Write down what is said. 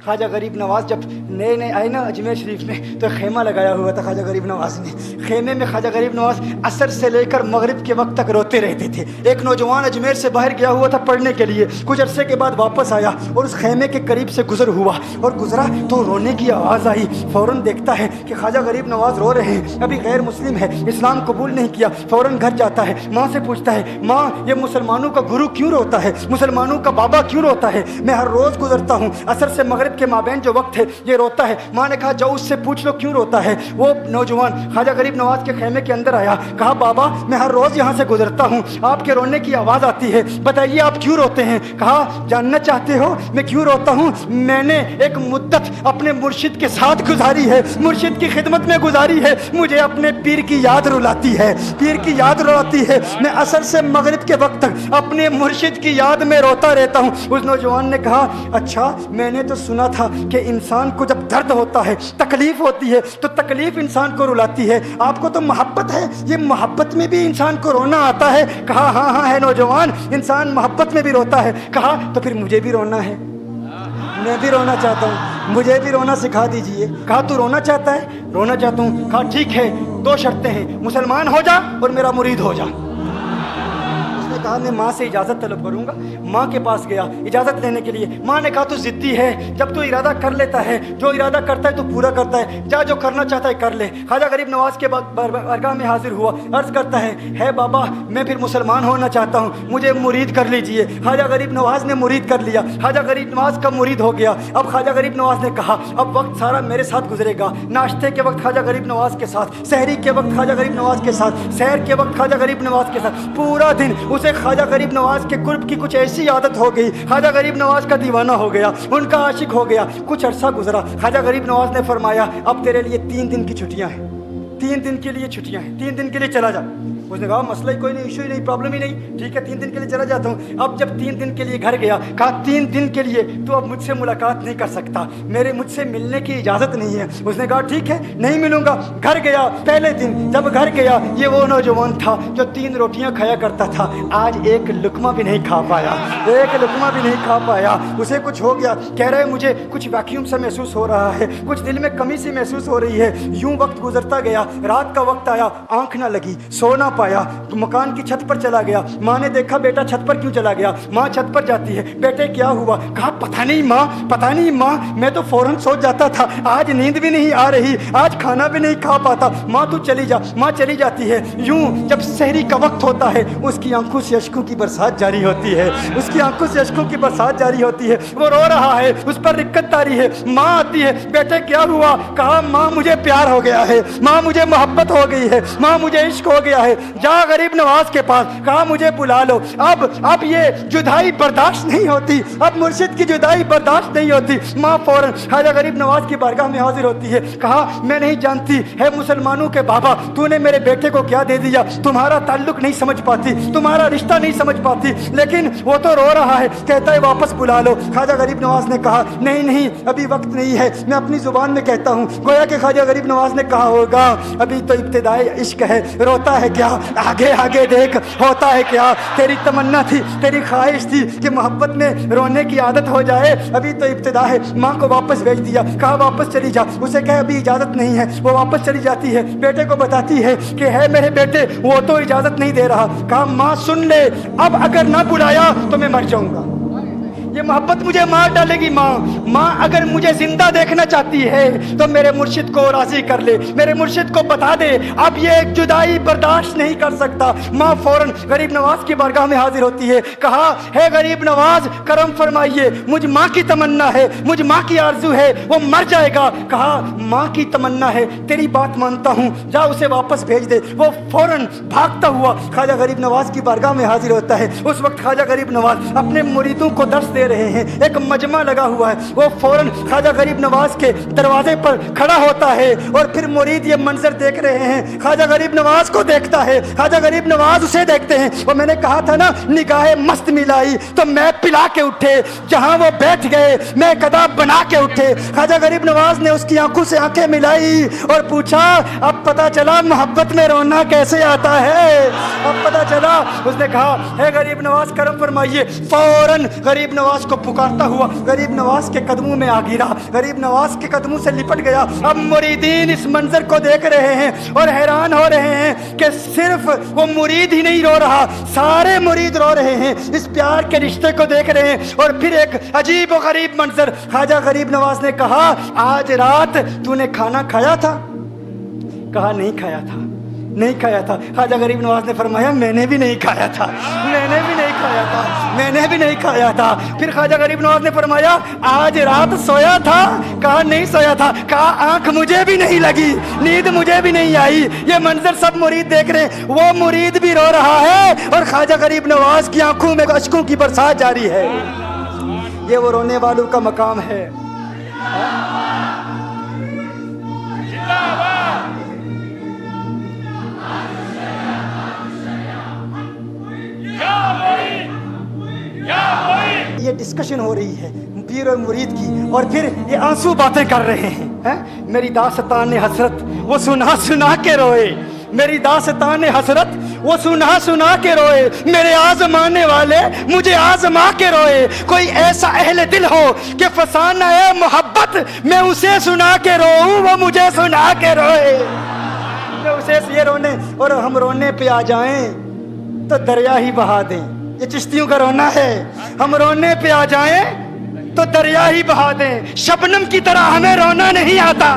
خواجہ غریب نواز جب نئے نئے آئے نا اجمیر شریف میں تو خیمہ لگایا ہوا تھا خواجہ غریب نواز نے. خیمے میں خواجہ غریب نواز عصر سے لے کر مغرب کے وقت تک روتے رہتے تھے. ایک نوجوان اجمیر سے باہر گیا ہوا تھا پڑھنے کے لیے, کچھ عرصے کے بعد واپس آیا اور اس خیمے کے قریب سے گزر ہوا اور گزرا تو رونے کی آواز آئی. فوراً دیکھتا ہے کہ خواجہ غریب نواز رو رہے ہیں, ابھی غیر مسلم ہے, اسلام قبول نہیں کیا. فوراً گھر جاتا ہے, ماں سے پوچھتا ہے, ماں یہ مسلمانوں کا گرو کیوں روتا ہے, مسلمانوں کا بابا کیوں روتا ہے؟ میں ہر روز گزرتا ہوں, عصر سے مغرب کے مابین جو وقت ہے یہ روتا ہے. ماں نے کہا جاؤ اس سے پوچھ لو کیوں روتا ہے. وہ نوجوان خواجہ غریب نواز کے خیمے کے اندر آیا, کہا بابا میں ہر روز یہاں سے گزرتا ہوں, آپ کے رونے کی آواز آتی ہے, بتائیے آپ کیوں روتے ہیں؟ کہا جاننا چاہتے ہو میں کیوں روتا ہوں؟ میں نے ایک مدت اپنے مرشد کے ساتھ گزاری ہے, مرشد کی خدمت میں گزاری ہے, مجھے اپنے پیر کی یاد رلاتی ہے, پیر کی یاد رلاتی ہے. میں عصر سے مغرب کے وقت تک اپنے مرشد کی یاد میں روتا رہتا ہوں. اس نوجوان نے کہا اچھا میں نے تو سنا تھا کہ انسان کو جب درد ہوتا ہے, تکلیف ہوتی ہے تو تکلیف انسان کو رلاتی ہے, آپ کو تو محبت ہے, یہ محبت میں بھی انسان کو رونا آتا ہے؟ کہا ہاں ہاں ہے نوجوان, انسان محبت میں بھی روتا ہے. کہا تو پھر مجھے بھی رونا ہے, میں بھی رونا چاہتا ہوں, مجھے بھی رونا سکھا دیجئے. کہا تو رونا چاہتا ہے؟ رونا چاہتا ہوں. کہا ٹھیک ہے, دو شرطیں ہیں, مسلمان ہو جا اور میرا مرید ہو جا. کہا میں ماں سے اجازت طلب کروں گا. ماں کے پاس گیا اجازت لینے کے لیے. ماں نے کہا تو ضدی ہے, جب تو ارادہ کر لیتا ہے, جو ارادہ کرتا ہے تو پورا کرتا ہے, جا جو کرنا چاہتا ہے کر لے. خواجہ غریب نواز کے بارگاہ میں حاضر ہوا, عرض کرتا ہے بابا میں پھر مسلمان ہونا چاہتا ہوں, مجھے مرید کر لیجئے. خواجہ غریب نواز نے مرید کر لیا, خواجہ غریب نواز کا مرید ہو گیا. اب خواجہ غریب نواز نے کہا اب وقت سارا میرے ساتھ گزرے گا, ناشتے کے وقت خواجہ غریب نواز کے ساتھ, سحری کے وقت خواجہ غریب نواز کے ساتھ, سحر کے وقت خواجہ غریب نواز کے ساتھ, پورا دن اسے خواجہ غریب نواز کے قرب کی کچھ ایسی عادت ہو گئی, خواجہ غریب نواز کا دیوانہ ہو گیا, ان کا عاشق ہو گیا. کچھ عرصہ گزرا, خواجہ غریب نواز نے فرمایا اب تیرے لیے 3 دن کی چھٹیاں ہیں, 3 دن کے لیے چھٹیاں ہیں, 3 دن کے لیے چلا جا. اس نے کہا مسئلہ ہی کوئی نہیں, ایشو ہی نہیں, پرابلم ہی نہیں, ٹھیک ہے 3 دن کے لیے چلا جاتا ہوں. اب جب 3 دن کے لیے گھر گیا, کہا 3 دن کے لیے تو اب مجھ سے ملاقات نہیں کر سکتا, مجھ سے ملنے کی اجازت نہیں ہے. اس نے کہا ٹھیک ہے نہیں ملوں گا. گھر گیا, پہلے دن جب گھر گیا یہ وہ نوجوان تھا جو 3 روٹیاں کھایا کرتا تھا, آج ایک لقمہ بھی نہیں کھا پایا, ایک لقمہ بھی نہیں کھا پایا. اسے کچھ ہو گیا, کہہ رہے مجھے کچھ ویکیوم سا محسوس ہو رہا ہے, کچھ دل میں کمی سی محسوس ہو رہی ہے. یوں وقت گزرتا گیا, رات کا وقت آیا, آنکھ نہ لگی, سو نہ پایا, مکان کی چھت پر چلا گیا. ماں نے دیکھا بیٹا چھت پر کیوں چلا گیا؟ ماں چھت پر جاتی ہے, بیٹے کیا ہوا؟ کہا پتہ نہیں ماں, پتہ نہیں ماں, میں تو فوراً سو جاتا تھا, آج نیند بھی نہیں آ رہی, آج کھانا بھی نہیں کھا پاتا. ماں تو چلی جا. ماں چلی جاتی ہے. یوں جب سحری کا وقت ہوتا ہے اس کی آنکھوں سے اشکوں کی برسات جاری ہوتی ہے, اس کی آنکھوں سے اشکوں کی برسات جاری ہوتی ہے. وہ رو رہا ہے, اس پر رکت تاری ہے. ماں آتی ہے, بیٹے کیا ہوا؟ کہا ماں مجھے پیار ہو گیا ہے, ماں مجھے محبت ہو گئی ہے, ماں مجھے عشق ہو گیا ہے. جا غریب نواز کے پاس, کہا مجھے بلا لو, اب یہ جدائی برداشت نہیں ہوتی, اب مرشد کی جدائی برداشت نہیں ہوتی. ماں فوراً خواجہ غریب نواز کی بارگاہ میں حاضر ہوتی ہے. کہا میں نہیں جانتی ہے مسلمانوں کے بابا تو نے میرے بیٹے کو کیا دے دیا, تمہارا تعلق نہیں سمجھ پاتی, تمہارا رشتہ نہیں سمجھ پاتی, لیکن وہ تو رو رہا ہے, کہتا ہے واپس بلا لو. خواجہ غریب نواز نے کہا نہیں ابھی وقت نہیں ہے, میں اپنی زبان میں کہتا ہوں. گویا کہ خواجہ غریب نواز نے کہا ہوگا ابھی تو ابتدائی عشق ہے, روتا ہے کیا, آگے دیکھ ہوتا ہے کیا. تیری تمنا تھی, تیری خواہش تھی کہ محبت میں رونے کی عادت ہو جائے, ابھی تو ابتدا ہے. ماں کو واپس بھیج دیا, کہا واپس چلی جا. اسے کہا ابھی اجازت نہیں ہے, وہ واپس چلی جاتی ہے. بیٹے کو بتاتی ہے کہ ہے میرے بیٹے وہ تو اجازت نہیں دے رہا. کہا ماں سن لے, اب اگر نہ بلایا تو میں مر جاؤں گا, یہ محبت مجھے مار ڈالے گی. ماں اگر مجھے زندہ دیکھنا چاہتی ہے تو میرے مرشد کو راضی کر لے, میرے مرشد کو بتا دے اب یہ ایک جدائی برداشت نہیں کر سکتا. ماں فوراً غریب نواز کی بارگاہ میں حاضر ہوتی ہے. کہا ہے غریب نواز کرم فرمائیے, مجھ ماں کی تمنا ہے, مجھ ماں کی آرزو ہے, وہ مر جائے گا. کہا ماں کی تمنا ہے, تیری بات مانتا ہوں, جا اسے واپس بھیج دے. وہ فوراً بھاگتا ہوا خواجہ غریب نواز کی بارگاہ میں حاضر ہوتا ہے. اس وقت خواجہ غریب نواز اپنے مریدوں کو درس دے رہے ہیں, ایک مجمع لگا ہوا ہے. وہ فوراً خواجہ غریب نواز کے دروازے پر کھڑا ہوتا ہے اور پھر مرید یہ منظر دیکھ رہے ہیں. خواجہ غریب نواز کو دیکھتا ہے, خواجہ غریب نواز اسے دیکھتے ہیں. اور میں نے کہا تھا نا نگاہ مست ملائی تو میں پلا کے اٹھے, جہاں وہ بیٹھ گئے میں قدا بنا کے اٹھے. خواجہ غریب نواز نے اس کی آنکھوں سے آنکھیں ملائی اور پوچھا اب پتہ چلا محبت میں رونا کیسے آتا ہے, اب پتہ چلا اس نے کہا اے غریب نواز کرم فرمائیے. فوراً غریب نواز کو پکارتا ہوا غریب نواز کے قدموں میں آ گرا, غریب نواز کے قدموں سے لپٹ گیا. اب مریدین اس منظر کو دیکھ رہے ہیں اور حیران ہو رہے ہیں کہ صرف وہ مرید ہی نہیں رو رہا, سارے مرید رو رہے ہیں, اس پیار کے رشتے کو دیکھ رہے ہیں. اور پھر ایک عجیب و غریب منظر, خواجہ غریب نواز نے کہا آج رات تو نے کھانا کھایا تھا؟ کہا نہیں کھایا تھا, نہیں کھایا تھا. خواجہ غریب نواز نے فرمایا میں نے بھی نہیں کھایا تھا, میں نے بھی نہیں کھایا تھا, میں نے بھی نہیں کھایا تھا. پھر خواجہ غریب نواز نے فرمایا آج رات سویا تھا؟ کہا نہیں سویا تھا. کہا آنکھ مجھے بھی نہیں لگی, نیند مجھے بھی نہیں آئی. یہ منظر سب مرید دیکھ رہے ہیں, وہ مرید بھی رو رہا ہے اور خواجہ غریب نواز کی آنکھوں میں اشکوں کی برسات جاری ہے. یہ وہ رونے والوں کا مقام ہے. یہ ڈسکشن ہو رہی ہے پیر اور مرید کی, اور پھر یہ آنسو باتیں کر رہے ہیں. میری داستان حسرت وہ سنا سنا کے روئے, میری داستان حسرت وہ سنا سنا کے روئے, میرے آزمانے والے مجھے آزما کے روئے. کوئی ایسا اہل دل ہو کہ فسانہ محبت میں اسے سنا کے روؤں, وہ مجھے سنا کے روئے. میں اسے یہ رونے, اور ہم رونے پہ آ جائیں تو دریا ہی بہا دیں. یہ چشتیوں کا رونا ہے, ہم رونے پہ آ جائیں تو دریا ہی بہا دیں. شبنم کی طرح ہمیں رونا نہیں آتا.